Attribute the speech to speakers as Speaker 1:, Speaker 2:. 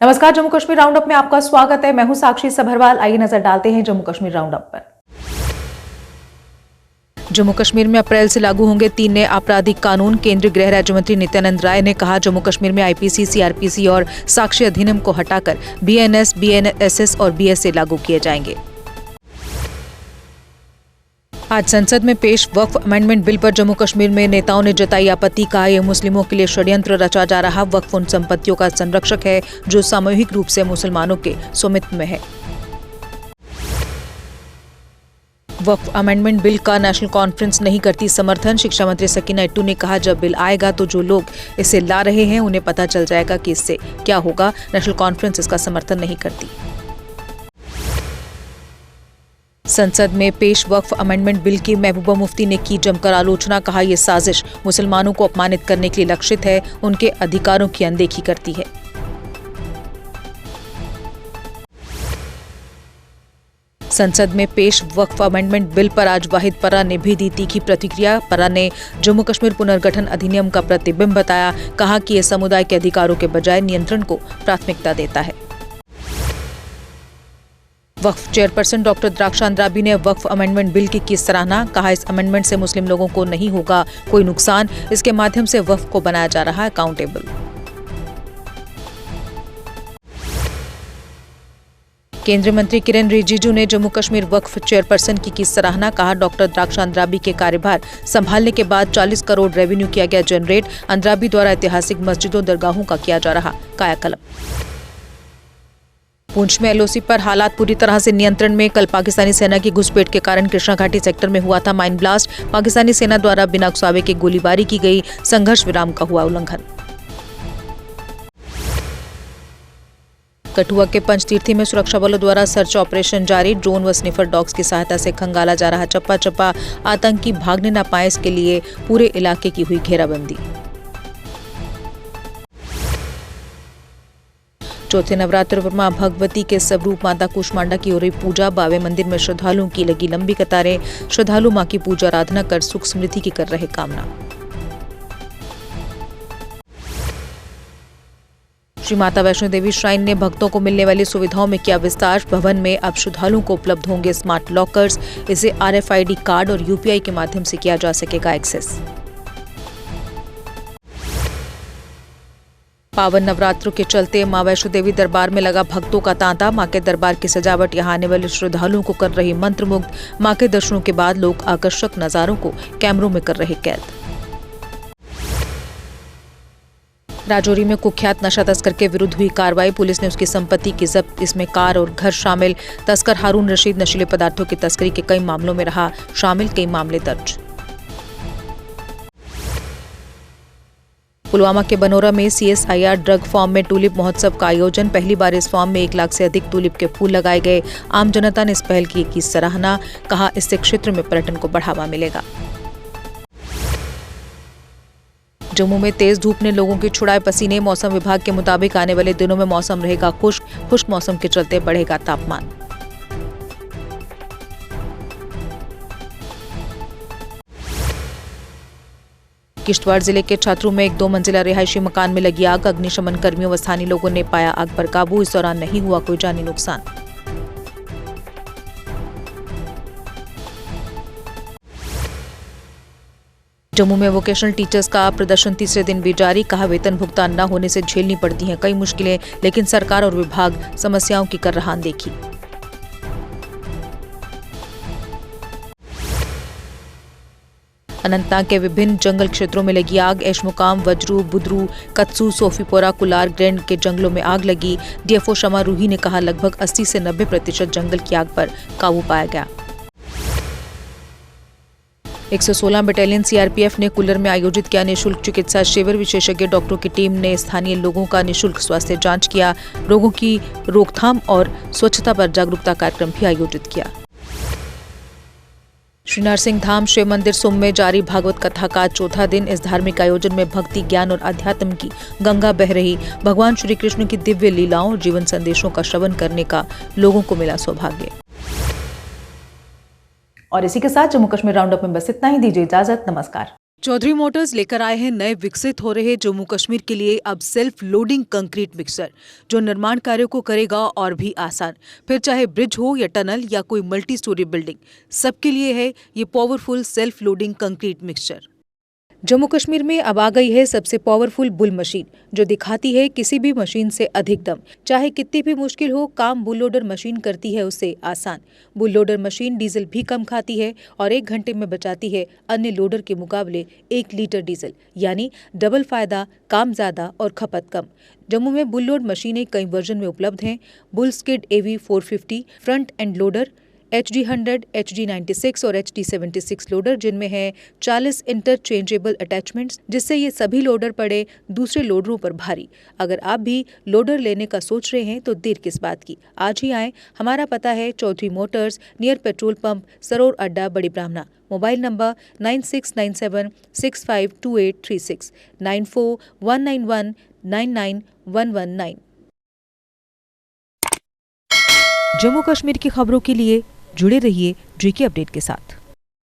Speaker 1: नमस्कार, Jammu Kashmir round up में आपका स्वागत है। मैं हूं साक्षी सभरवाल। आइए नजर डालते हैं जम्मू कश्मीर राउंड अप पर। जम्मू कश्मीर में अप्रैल से लागू होंगे 3 नए आपराधिक कानून। केंद्रीय गृह राज्य मंत्री नित्यानंद राय ने कहा, जम्मू कश्मीर में आईपीसी, सीआरपीसी और साक्ष्य अधिनियम को हटाकर बीएनएस, बीएनएसएस और बीएसए लागू किए जाएंगे। आज संसद में पेश वक्फ अमेंडमेंट बिल पर जम्मू कश्मीर में नेताओं ने जताई आपत्ति। कहा, यह मुस्लिमों के लिए षड्यंत्र रचा जा रहा। वक्फ उन संपत्तियों का संरक्षक है जो सामूहिक रूप से मुसलमानों के स्वामित्व में है। वक्फ अमेंडमेंट बिल का नेशनल कॉन्फ्रेंस नहीं करती समर्थन। शिक्षा मंत्री सकीना इट्टू ने कहा, जब बिल आएगा तो जो लोग इसे ला रहे हैं उन्हें पता चल जाएगा कि इससे क्या होगा। नेशनल कॉन्फ्रेंस इसका समर्थन नहीं करती। संसद में पेश वक्फ अमेंडमेंट बिल की महबूबा मुफ्ती ने की जमकर आलोचना। कहा, यह साजिश मुसलमानों को अपमानित करने के लिए लक्षित है, उनके अधिकारों की अनदेखी करती है। संसद में पेश वक्फ अमेंडमेंट बिल पर आज वाहिद पर्रा ने भी दी तीखी प्रतिक्रिया। पर्रा ने जम्मू कश्मीर पुनर्गठन अधिनियम का प्रतिबिंब बताया। कहा कि यह समुदाय के अधिकारों के बजाय नियंत्रण को प्राथमिकता देता है। वक्फ चेयरपर्सन डॉक्टर द्राक्षा अंद्राबी ने वक्फ अमेंडमेंट बिल की सराहना। कहा, इस अमेंडमेंट से मुस्लिम लोगों को नहीं होगा कोई नुकसान। इसके माध्यम से वक्फ को बनाया जा रहा है अकाउंटेबल। केंद्रीय मंत्री किरेन रिजिजू ने जम्मू कश्मीर वक्फ चेयरपर्सन की सराहना। कहा, डॉक्टर द्राक्षा अंद्राबी के कार्यभार संभालने के बाद 40 करोड़ रेवेन्यू किया गया जनरेट। अंद्राबी द्वारा ऐतिहासिक मस्जिदों दरगाहों का किया जा रहा कायाकल्प। पुंछ में एलओसी पर हालात पूरी तरह से नियंत्रण में। कल पाकिस्तानी सेना की घुसपैठ के कारण कृष्णा घाटी सेक्टर में हुआ था माइन ब्लास्ट। पाकिस्तानी सेना द्वारा बिना उकसावे के गोलीबारी की गई। संघर्ष विराम का हुआ उल्लंघन। कठुआ के पंचतीर्थी में सुरक्षा बलों द्वारा सर्च ऑपरेशन जारी। ड्रोन व स्निफर डॉग्स की सहायता से खंगाला जा रहा चप्पा चप्पा। आतंकी भागने न पाए इसके लिए पूरे इलाके की हुई घेराबंदी। चौथे नवरात्र पर मां भगवती के स्वरूप माता कूष्मांडा की हो रही पूजा। बावे मंदिर में श्रद्धालुओं की लगी लंबी कतारें। श्रद्धालु मां की पूजा आराधना कर सुख समृद्धि की कर रहे कामना। श्री माता वैष्णो देवी श्राइन ने भक्तों को मिलने वाली सुविधाओं में किया विस्तार। भवन में अब श्रद्धालुओं को उपलब्ध होंगे स्मार्ट लॉकर्स। इसे RFID कार्ड और UPI के माध्यम से किया जा सकेगा एक्सेस। पावन नवरात्रों के चलते मां वैष्णो देवी दरबार में लगा भक्तों का तांता। मां के दरबार की सजावट यहां आने वाले श्रद्धालुओं को कर रही मंत्रमुग्ध। मां के दर्शनों के बाद लोग आकर्षक नजारों को कैमरों में कर रहे कैद। राजौरी में कुख्यात नशा तस्कर के विरुद्ध हुई कार्रवाई। पुलिस ने उसकी संपत्ति की जब्त, इसमें कार और घर शामिल। तस्कर हारून रशीद नशीले पदार्थों की तस्करी के कई मामलों में रहा शामिल। कई मामले दर्ज। पुलवामा के बनोरा में CSIR ड्रग फार्म में टूलिप महोत्सव का आयोजन। पहली बार इस फार्म में 1 लाख से अधिक टूलिप के फूल लगाए गए। आम जनता ने इस पहल की सराहना। कहा, इससे क्षेत्र में पर्यटन को बढ़ावा मिलेगा। जम्मू में तेज धूप ने लोगों की छुड़ाए पसीने। मौसम विभाग के मुताबिक आने वाले दिनों में मौसम रहेगा खुश्क मौसम के चलते बढ़ेगा तापमान। किश्तवाड़ जिले के छात्रों में एक 2 मंजिला रिहायशी मकान में लगी आग। अग्निशमन कर्मियों व स्थानीय लोगों ने पाया आग पर काबू। इस दौरान नहीं हुआ कोई जानी नुकसान। जम्मू में वोकेशनल टीचर्स का प्रदर्शन तीसरे दिन भी जारी। कहा, वेतन भुगतान न होने से झेलनी पड़ती हैं कई मुश्किलें, लेकिन सरकार और विभाग समस्याओं की कर रहा अनदेखी। अनंतनाग के विभिन्न जंगल क्षेत्रों में लगी आग। एशमुकाम, वज्रू, बुदरू, कत्सू, सोफीपोरा, कुलार ग्रैंड के जंगलों में आग लगी। DFO शमा रूही ने कहा, लगभग 80 से 90% जंगल की आग पर काबू पाया गया। 116 बटालियन CRPF ने कुल्लर में आयोजित किया निःशुल्क चिकित्सा शिविर। विशेषज्ञ डॉक्टरों की टीम ने स्थानीय लोगों का निःशुल्क स्वास्थ्य जांच किया। रोगों की रोकथाम और स्वच्छता पर जागरूकता कार्यक्रम भी आयोजित किया। श्री नरसिंह धाम शिव मंदिर सुम में जारी भागवत कथा का चौथा दिन। इस धार्मिक आयोजन में भक्ति, ज्ञान और अध्यात्म की गंगा बह रही। भगवान श्री कृष्ण की दिव्य लीलाओं और जीवन संदेशों का श्रवण करने का लोगों को मिला सौभाग्य। और इसी के साथ जम्मू कश्मीर राउंड अप में बस इतना ही। दीजिए इजाजत। नमस्कार। चौधरी मोटर्स लेकर आए हैं नए विकसित हो रहे जम्मू कश्मीर के लिए अब सेल्फ लोडिंग कंक्रीट मिक्सर, जो निर्माण कार्यों को करेगा और भी आसान। फिर चाहे ब्रिज हो या टनल या कोई मल्टी स्टोरी बिल्डिंग, सबके लिए है ये powerful self loading concrete mixture. Jammu Kashmir में अब आ गई है सबसे पावरफुल बुल मशीन, जो दिखाती है किसी भी मशीन से अधिक दम। चाहे कितनी भी मुश्किल हो, काम बुल लोडर मशीन करती है उसे आसान। बुल लोडर मशीन डीजल भी कम खाती है और 1 घंटे में बचाती है अन्य लोडर के मुकाबले 1 लीटर डीजल, यानी डबल फायदा, काम ज्यादा और खपत कम। जम्मू में बुल लोड मशीनें कई वर्जन में उपलब्ध हैं। Bull skid AV 450 front end loader, HD 100, HD 96 और HD 76 लोडर, जिनमें है 40 इंटरचेंजेबल अटैचमेंट्स, जिससे ये सभी लोडर पड़े दूसरे लोडरों पर भारी। अगर आप भी लोडर लेने का सोच रहे हैं तो देर किस बात की, आज ही आएं। हमारा पता है Chaudhary motors, near petrol pump, Saror Adda, Bari ब्राह्मणा। Mobile number 9697652836, 9419199119। जम्मू कश्मीर की खबरों के लिए जुड़े रहिए GK अपडेट के साथ।